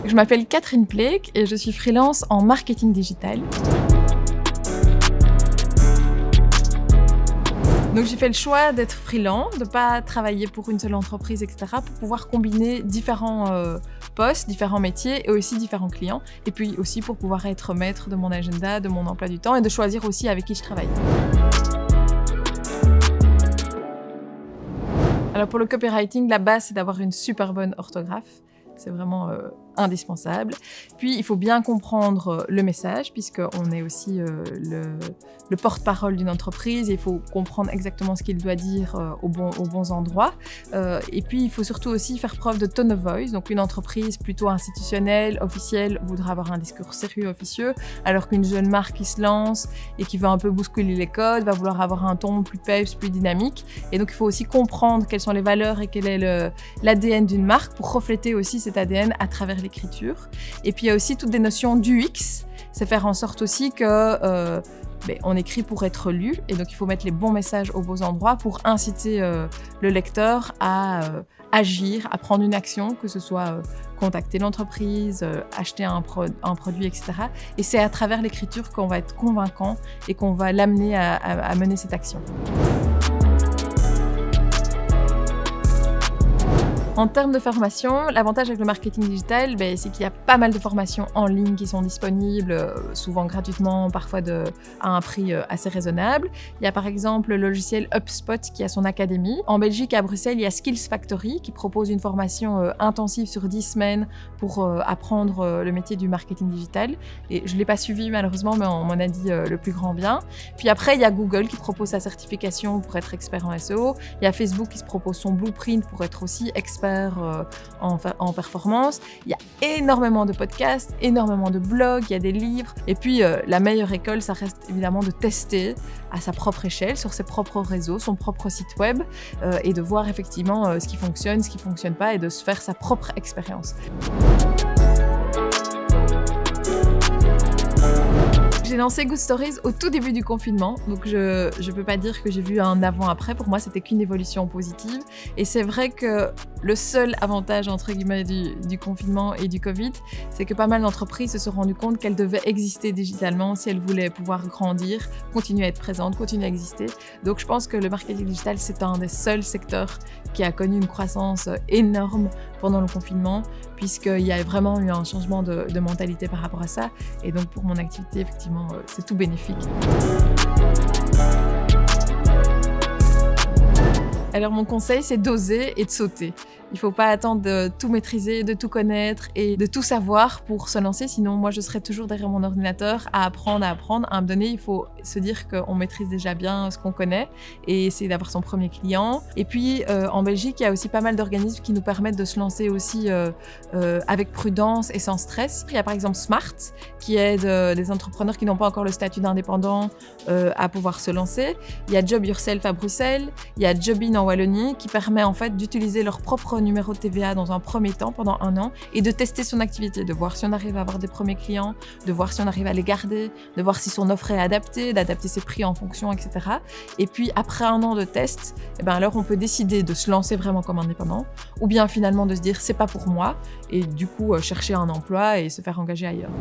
Je m'appelle Catherine Pleek et je suis freelance en marketing digital. Donc j'ai fait le choix d'être freelance, de ne pas travailler pour une seule entreprise, etc. pour pouvoir combiner différents postes, différents métiers et aussi différents clients. Et puis aussi pour pouvoir être maître de mon agenda, de mon emploi du temps et de choisir aussi avec qui je travaille. Alors pour le copywriting, la base c'est d'avoir une super bonne orthographe. C'est vraiment indispensable. Puis, il faut bien comprendre le message, puisqu'on est aussi le porte-parole d'une entreprise et il faut comprendre exactement ce qu'il doit dire aux bons endroits. Et puis, il faut surtout aussi faire preuve de tone of voice. Donc, une entreprise plutôt institutionnelle, officielle, voudra avoir un discours sérieux, officieux, alors qu'une jeune marque qui se lance et qui veut un peu bousculer les codes va vouloir avoir un ton plus peps, plus dynamique. Et donc, il faut aussi comprendre quelles sont les valeurs et quel est l'ADN d'une marque pour refléter aussi cet ADN à travers l'écriture. Et puis il y a aussi toutes des notions d'UX, c'est faire en sorte aussi que on écrit pour être lu et donc il faut mettre les bons messages aux bons endroits pour inciter le lecteur à agir, à prendre une action, que ce soit contacter l'entreprise, acheter un produit, etc. Et c'est à travers l'écriture qu'on va être convaincant et qu'on va l'amener à mener cette action. En termes de formation, l'avantage avec le marketing digital, c'est qu'il y a pas mal de formations en ligne qui sont disponibles, souvent gratuitement, parfois à un prix assez raisonnable. Il y a par exemple le logiciel HubSpot qui a son académie. En Belgique, à Bruxelles, il y a Skills Factory qui propose une formation intensive sur 10 semaines pour apprendre le métier du marketing digital. Et je ne l'ai pas suivi malheureusement, mais on m'en a dit le plus grand bien. Puis après, il y a Google qui propose sa certification pour être expert en SEO. Il y a Facebook qui se propose son blueprint pour être aussi expert en performance. Il y a énormément de podcasts, énormément de blogs, il y a des livres. Et puis, la meilleure école, ça reste évidemment de tester à sa propre échelle, sur ses propres réseaux, son propre site web, et de voir effectivement ce qui fonctionne pas, et de se faire sa propre expérience. J'ai lancé Good Stories au tout début du confinement, donc je ne peux pas dire que j'ai vu un avant-après. Pour moi, c'était qu'une évolution positive. Et c'est vrai que le seul avantage, entre guillemets, du confinement et du Covid, c'est que pas mal d'entreprises se sont rendues compte qu'elles devaient exister digitalement si elles voulaient pouvoir grandir, continuer à être présentes, continuer à exister. Donc je pense que le marketing digital, c'est un des seuls secteurs qui a connu une croissance énorme pendant le confinement, puisqu'il y a vraiment eu un changement de mentalité par rapport à ça. Et donc pour mon activité, effectivement, c'est tout bénéfique. Alors mon conseil, c'est d'oser et de sauter. Il ne faut pas attendre de tout maîtriser, de tout connaître et de tout savoir pour se lancer. Sinon, moi, je serai toujours derrière mon ordinateur à apprendre. À un moment donné, il faut se dire qu'on maîtrise déjà bien ce qu'on connaît et essayer d'avoir son premier client. Et puis, en Belgique, il y a aussi pas mal d'organismes qui nous permettent de se lancer aussi avec prudence et sans stress. Il y a par exemple Smart, qui aide les entrepreneurs qui n'ont pas encore le statut d'indépendant à pouvoir se lancer. Il y a Job Yourself à Bruxelles. Il y a Jobin en Wallonie, qui permet en fait d'utiliser leur propre numéro de TVA dans un premier temps, pendant 1 an, et de tester son activité, de voir si on arrive à avoir des premiers clients, de voir si on arrive à les garder, de voir si son offre est adaptée, d'adapter ses prix en fonction, etc. Et puis, après 1 an de test, alors on peut décider de se lancer vraiment comme indépendant, ou bien finalement de se dire « c'est pas pour moi », et du coup chercher un emploi et se faire engager ailleurs.